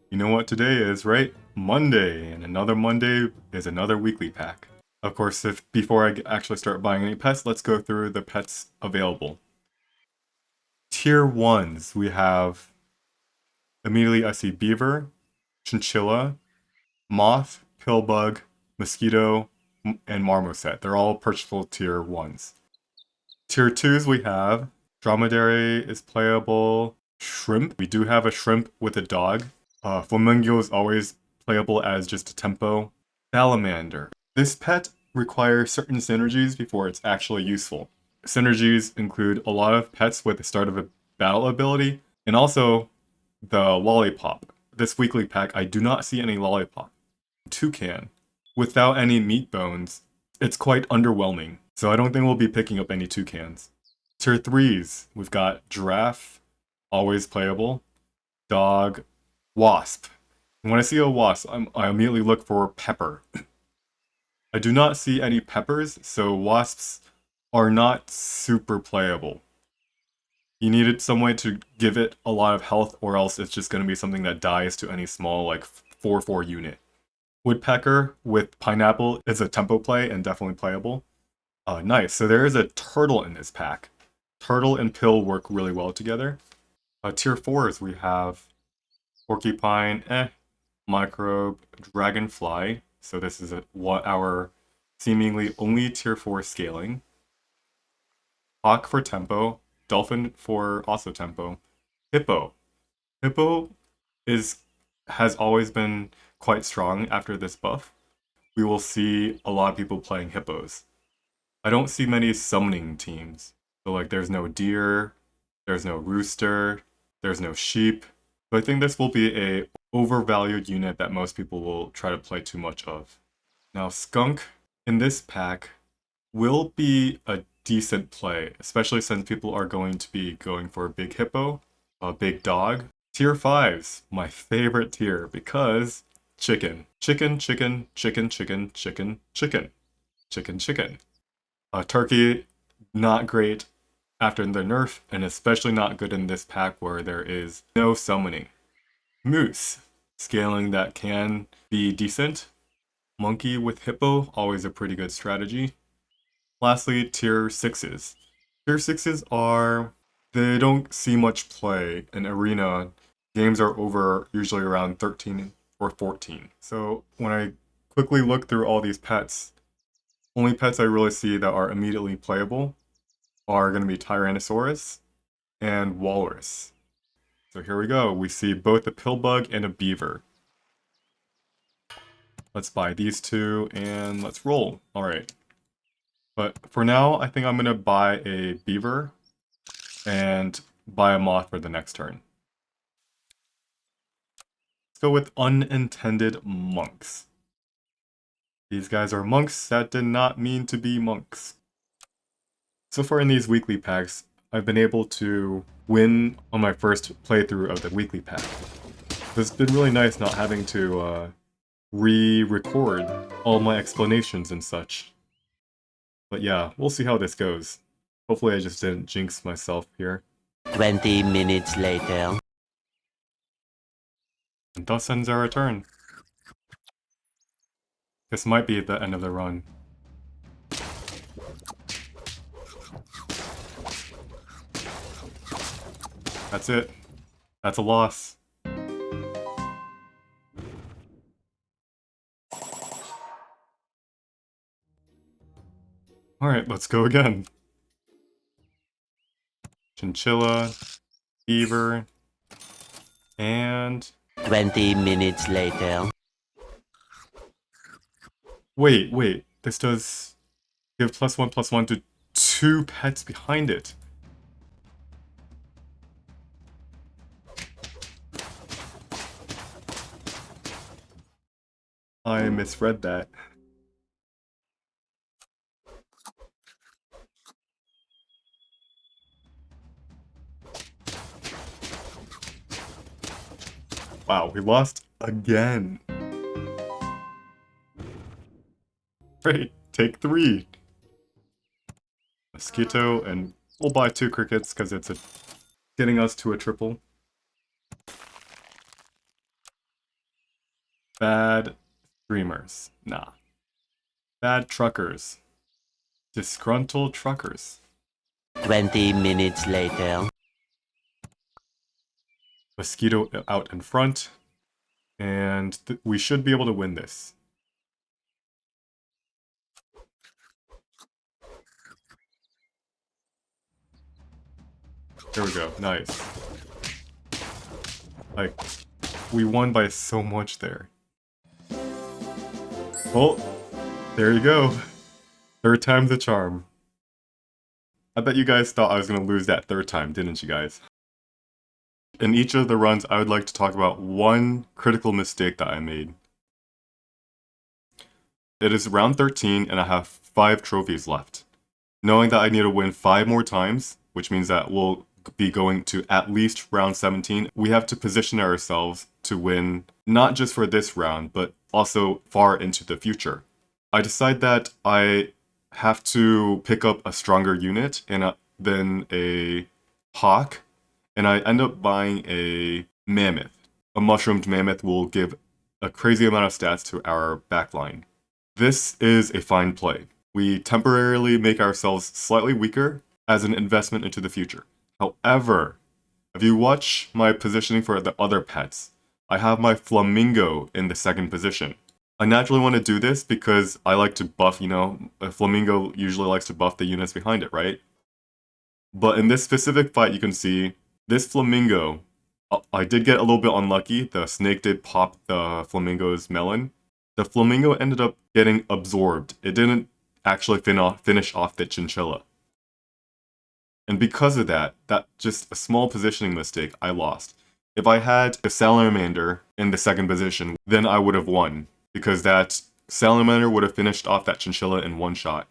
You know what today is, right? Monday, and another Monday is another weekly pack. Of course, if before I actually start buying any pets, let's go through the pets available. Tier 1s, we have, immediately I see beaver, chinchilla, moth, pillbug, mosquito, and marmoset. They're all purchasable tier 1s. Tier 2s we have, dromedary is playable, shrimp. We do have a shrimp with a dog. Flamingo is always playable as just a tempo. Salamander. This pet requires certain synergies before it's actually useful. Synergies include a lot of pets with the start of a battle ability, and also the lollipop. This weekly pack, I do not see any lollipop. Toucan. Without any meat bones, it's quite underwhelming, so I don't think we'll be picking up any toucans. Tier 3s, we've got giraffe, always playable, dog, wasp. When I see a wasp, I immediately look for pepper. I do not see any peppers, so wasps are not super playable. You needed some way to give it a lot of health, or else it's just going to be something that dies to any small, like, 4/4 unit. Woodpecker with pineapple is a tempo play and definitely playable. Nice. So there is a turtle in this pack. Turtle and pill work really well together. Tier 4s we have porcupine, microbe, dragonfly. So this is our seemingly only tier 4 scaling. Hawk for tempo, dolphin for also tempo. Hippo. Hippo has always been quite strong after this buff. We will see a lot of people playing hippos. I don't see many summoning teams. So like there's no deer, there's no rooster, there's no sheep. So I think this will be a overvalued unit that most people will try to play too much of. Now skunk in this pack will be a decent play, especially since people are going to be going for a big hippo, a big dog. Tier 5s, my favorite tier, because chicken. Chicken, chicken, chicken, chicken, chicken, chicken. Chicken, chicken. Turkey, not great after the nerf, and especially not good in this pack where there is no summoning. Moose, scaling that can be decent. Monkey with hippo, always a pretty good strategy. Lastly, tier 6s. Tier 6s are, they don't see much play in arena. Games are over usually around 13 or 14. So when I quickly look through all these pets, only pets I really see that are immediately playable are going to be Tyrannosaurus and Walrus. So here we go. We see both a pillbug and a beaver. Let's buy these two and let's roll. All right. But for now, I think I'm going to buy a beaver and buy a moth for the next turn. Let's go with unintended monks. These guys are monks that did not mean to be monks. So far in these weekly packs, I've been able to win on my first playthrough of the weekly pack. It's been really nice not having to re-record all my explanations and such. But yeah, we'll see how this goes. Hopefully I just didn't jinx myself here. 20 minutes later. And thus ends our turn. This might be the end of the run. That's it. That's a loss. Alright, let's go again. Chinchilla, beaver, and... 20 minutes later. Wait. This does give +1/+1 to 2 pets behind it. I misread that. Wow, we lost again. Great, take 3. Mosquito, and we'll buy 2 crickets because it's getting us to a triple. Bad streamers. Nah. Bad truckers. Disgruntled truckers. 20 minutes later. Mosquito out in front. And we should be able to win this. There we go. Nice. Like, we won by so much there. Well, there you go. Third time's the charm. I bet you guys thought I was going to lose that third time, didn't you guys? In each of the runs, I would like to talk about one critical mistake that I made. It is round 13 and I have 5 trophies left. Knowing that I need to win 5 more times, which means that we'll be going to at least round 17, we have to position ourselves to win not just for this round, but also far into the future. I decide that I have to pick up a stronger unit than a hawk, and I end up buying a mammoth. A mushroomed mammoth will give a crazy amount of stats to our backline. This is a fine play. We temporarily make ourselves slightly weaker as an investment into the future. However, if you watch my positioning for the other pets, I have my flamingo in the second position. I naturally want to do this because I like to buff, a flamingo usually likes to buff the units behind it, right? But in this specific fight, you can see this flamingo, I did get a little bit unlucky. The snake did pop the flamingo's melon. The flamingo ended up getting absorbed. It didn't actually finish off the chinchilla. And because of that just a small positioning mistake, I lost. If I had a salamander in the second position, then I would have won, because that salamander would have finished off that chinchilla in one shot.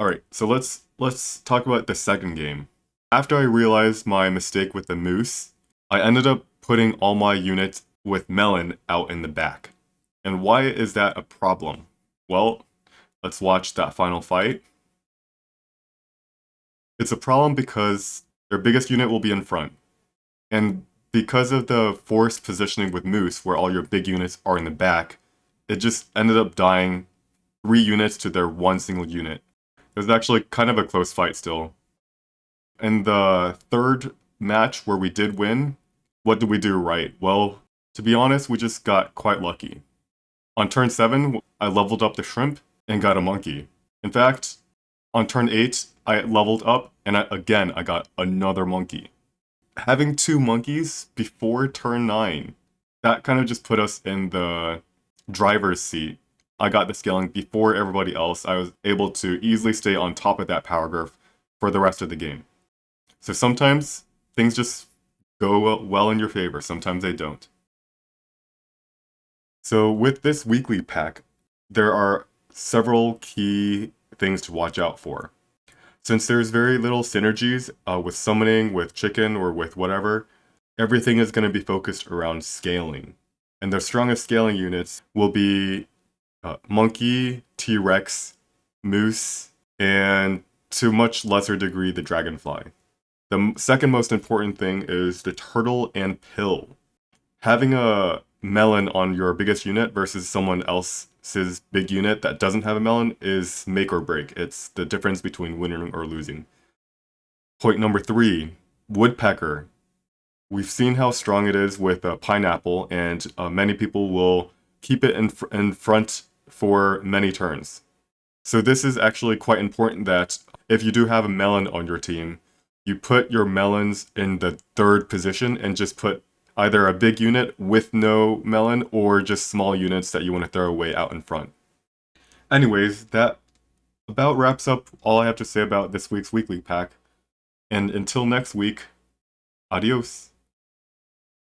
Alright, so let's talk about the second game. After I realized my mistake with the moose, I ended up putting all my units with melon out in the back. And why is that a problem? Well, let's watch that final fight. It's a problem because their biggest unit will be in front. And because of the forced positioning with Moose, where all your big units are in the back, it just ended up dying 3 units to their 1 single unit. It was actually kind of a close fight still. In the third match where we did win, what did we do right? Well, to be honest, we just got quite lucky. On turn 7, I leveled up the shrimp and got a monkey. In fact, on turn 8, I leveled up and I got another monkey. Having 2 monkeys before turn 9, that kind of just put us in the driver's seat. I got the scaling before everybody else. I was able to easily stay on top of that power growth for the rest of the game. So sometimes things just go well in your favor, sometimes they don't. So with this weekly pack, there are several key things to watch out for. Since there's very little synergies with summoning, with chicken, or with whatever, everything is going to be focused around scaling. And the strongest scaling units will be monkey, T-Rex, moose, and to much lesser degree the dragonfly. The second most important thing is the turtle and pill. Having a melon on your biggest unit versus someone else's big unit that doesn't have a melon is make or break. It's the difference between winning or losing. Point number 3, woodpecker. We've seen how strong it is with pineapple, and many people will keep it in front for many turns. So this is actually quite important that if you do have a melon on your team, you put your melons in the third position and just put either a big unit with no melon or just small units that you want to throw away out in front. Anyways, that about wraps up all I have to say about this week's weekly pack. And until next week, adios.